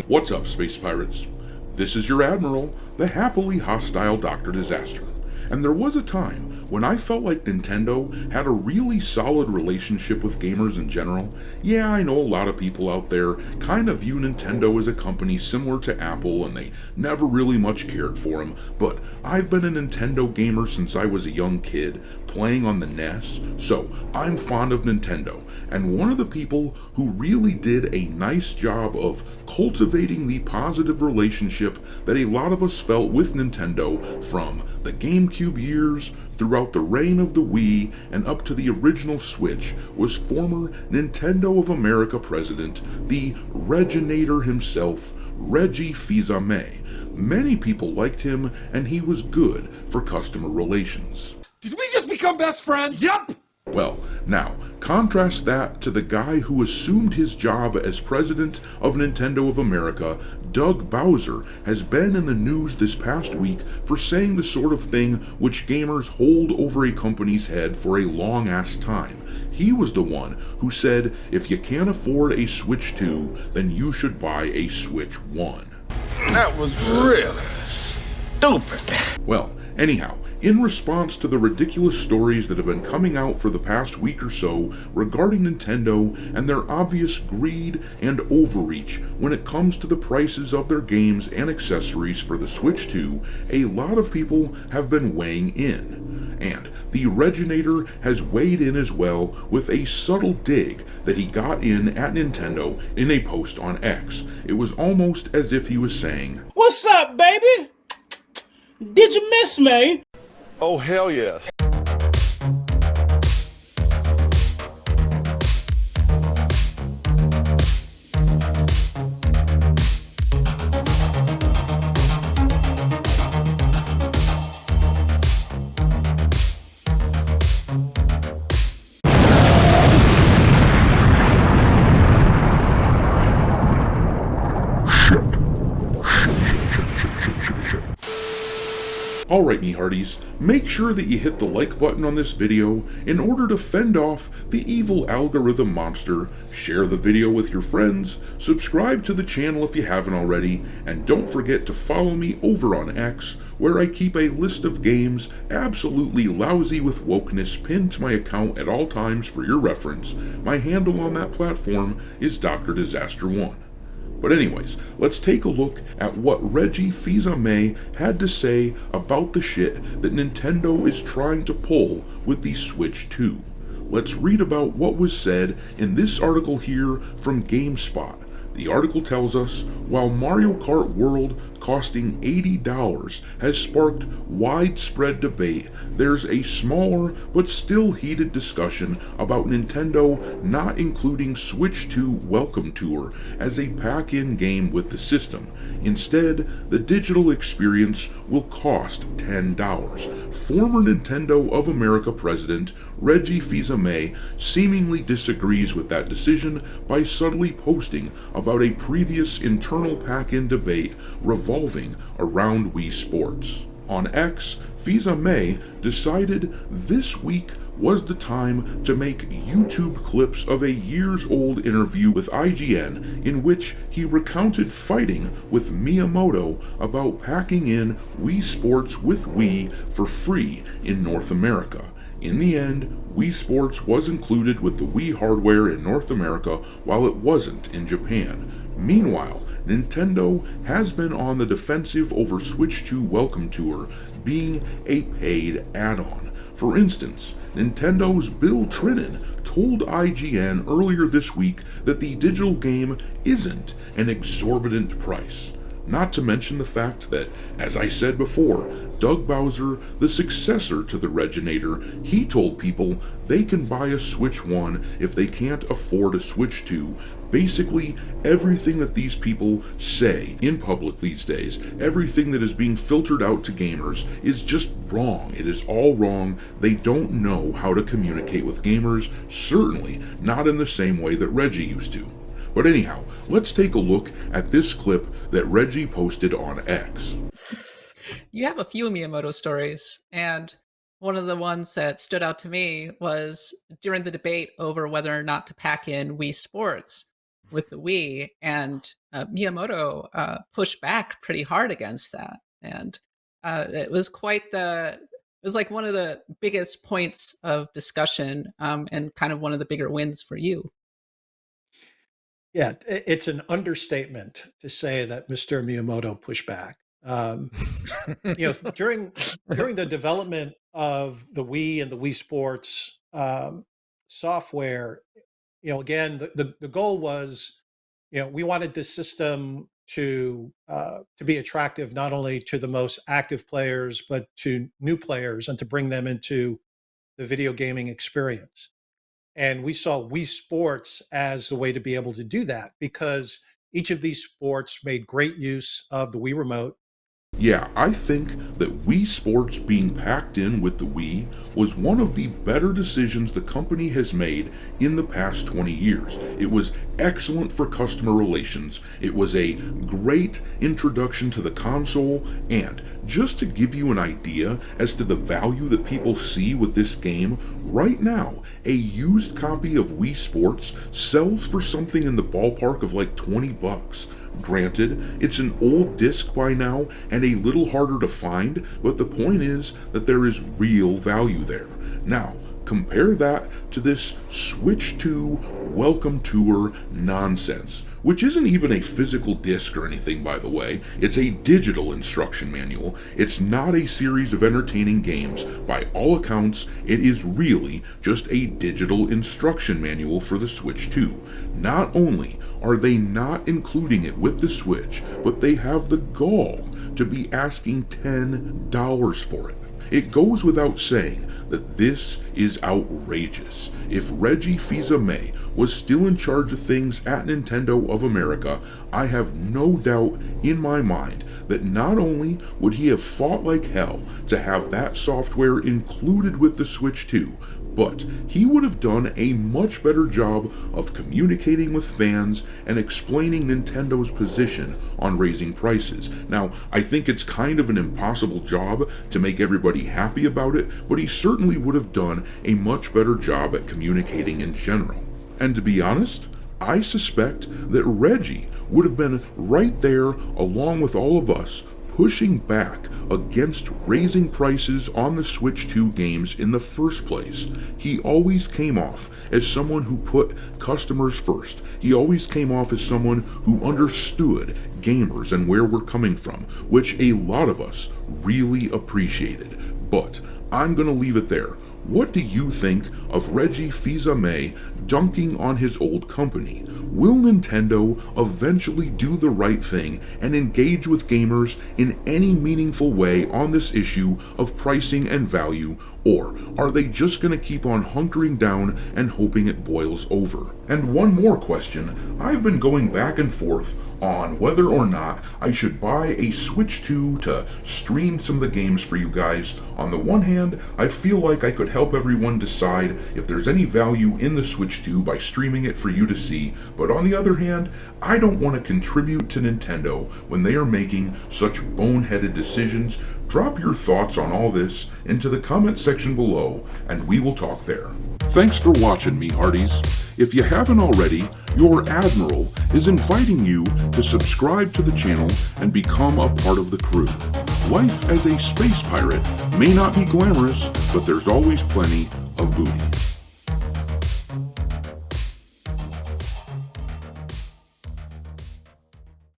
What's up, Space Pirates? This is your Admiral, the happily hostile Dr. Disaster. And there was a time when I felt like Nintendo had a really solid relationship with gamers in general. Yeah, I know a lot of people out there kind of view Nintendo as a company similar to Apple and they never really much cared for them, but I've been a Nintendo gamer since I was a young kid, playing on the NES, so I'm fond of Nintendo. And one of the people who really did a nice job of cultivating the positive relationship that a lot of us felt with Nintendo from the GameCube years, throughout the reign of the Wii, and up to the original Switch was former Nintendo of America president, the Regginator himself, Reggie Fils-Aime. Many people liked him, and he was good for customer relations. Did we just become best friends? Yup! Well, now, contrast that to the guy who assumed his job as president of Nintendo of America. Doug Bowser has been in the news this past week for saying the sort of thing which gamers hold over a company's head for a long-ass time. He was the one who said, if you can't afford a Switch 2, then you should buy a Switch 1. That was really stupid. Well, anyhow, in response to the ridiculous stories that have been coming out for the past week or so regarding Nintendo and their obvious greed and overreach when it comes to the prices of their games and accessories for the Switch 2, a lot of people have been weighing in. And the Regginator has weighed in as well with a subtle dig that he got in at Nintendo in a post on X. It was almost as if he was saying, "What's up, baby? Did you miss me?" Oh, hell yes. Alright, me hearties, make sure that you hit the like button on this video in order to fend off the evil algorithm monster, share the video with your friends, subscribe to the channel if you haven't already, and don't forget to follow me over on X, where I keep a list of games absolutely lousy with wokeness pinned to my account at all times for your reference. My handle on that platform is Dr. Disaster 1. But anyways, let's take a look at what Reggie Fils-Aime had to say about the shit that Nintendo is trying to pull with the Switch 2. Let's read about what was said in this article here from GameSpot. The article tells us, while Mario Kart World costing $80 has sparked widespread debate, there's a smaller but still heated discussion about Nintendo not including Switch 2 Welcome Tour as a pack-in game with the system. Instead, the digital experience will cost $10. Former Nintendo of America president Reggie Fils-Aime seemingly disagrees with that decision by subtly posting about a previous internal pack-in debate revolving around Wii Sports. On X, Fils-Aime decided this week was the time to make YouTube clips of a years-old interview with IGN in which he recounted fighting with Miyamoto about packing in Wii Sports with Wii for free in North America. In the end, Wii Sports was included with the Wii hardware in North America while it wasn't in Japan. Meanwhile, Nintendo has been on the defensive over Switch 2 Welcome Tour being a paid add-on. For instance, Nintendo's Bill Trinen told IGN earlier this week that the digital game isn't an exorbitant price. Not to mention the fact that, as I said before, Doug Bowser, the successor to the Regginator, he told people they can buy a Switch 1 if they can't afford a Switch 2. Basically, everything that these people say in public these days, everything that is being filtered out to gamers, is just wrong. It is all wrong. They don't know how to communicate with gamers, certainly not in the same way that Reggie used to. But anyhow, let's take a look at this clip that Reggie posted on X. You have a few Miyamoto stories, and one of the ones that stood out to me was during the debate over whether or not to pack in Wii Sports. with the Wii, and Miyamoto pushed back pretty hard against that, and it was it was like one of the biggest points of discussion, and kind of one of the bigger wins for you. Yeah, it's an understatement to say that Mr. Miyamoto pushed back. During the development of the Wii and the Wii Sports software, again, the goal was, we wanted this system to be attractive not only to the most active players but to new players, and to bring them into the video gaming experience. And we saw Wii Sports as the way to be able to do that, because each of these sports made great use of the Wii Remote. Yeah, I think that Wii Sports being packed in with the Wii was one of the better decisions the company has made in the past 20 years. It was excellent for customer relations, it was a great introduction to the console, and just to give you an idea as to the value that people see with this game, right now, a used copy of Wii Sports sells for something in the ballpark of like $20. Granted, it's an old disc by now and a little harder to find, but the point is that there is real value there. Now, compare that to this Switch 2 Welcome Tour nonsense, which isn't even a physical disc or anything, by the way. It's a digital instruction manual. It's not a series of entertaining games. By all accounts, it is really just a digital instruction manual for the Switch 2. Not only are they not including it with the Switch, but they have the gall to be asking $10 for it. It goes without saying that this is outrageous. If Reggie Fils-Aime was still in charge of things at Nintendo of America, I have no doubt in my mind that not only would he have fought like hell to have that software included with the Switch 2, but he would have done a much better job of communicating with fans and explaining Nintendo's position on raising prices. Now, I think it's kind of an impossible job to make everybody happy about it, but he certainly would have done a much better job at communicating in general. And to be honest, I suspect that Reggie would have been right there along with all of us, pushing back against raising prices on the Switch 2 games in the first place. He always came off as someone who put customers first. He always came off as someone who understood gamers and where we're coming from, which a lot of us really appreciated. But I'm gonna leave it there. What do you think of Reggie Fils-Aime dunking on his old company? Will Nintendo eventually do the right thing and engage with gamers in any meaningful way on this issue of pricing and value, or are they just going to keep on hunkering down and hoping it boils over? And one more question. I've been going back and forth on whether or not I should buy a Switch 2 to stream some of the games for you guys. On the one hand, I feel like I could help everyone decide if there's any value in the Switch 2 by streaming it for you to see, but on the other hand, I don't want to contribute to Nintendo when they are making such boneheaded decisions. Drop your thoughts on all this into the comment section below, and we will talk there. Thanks for watching, me hearties. If you haven't already, your Admiral is inviting you to subscribe to the channel and become a part of the crew. Life as a space pirate may not be glamorous, but there's always plenty of booty.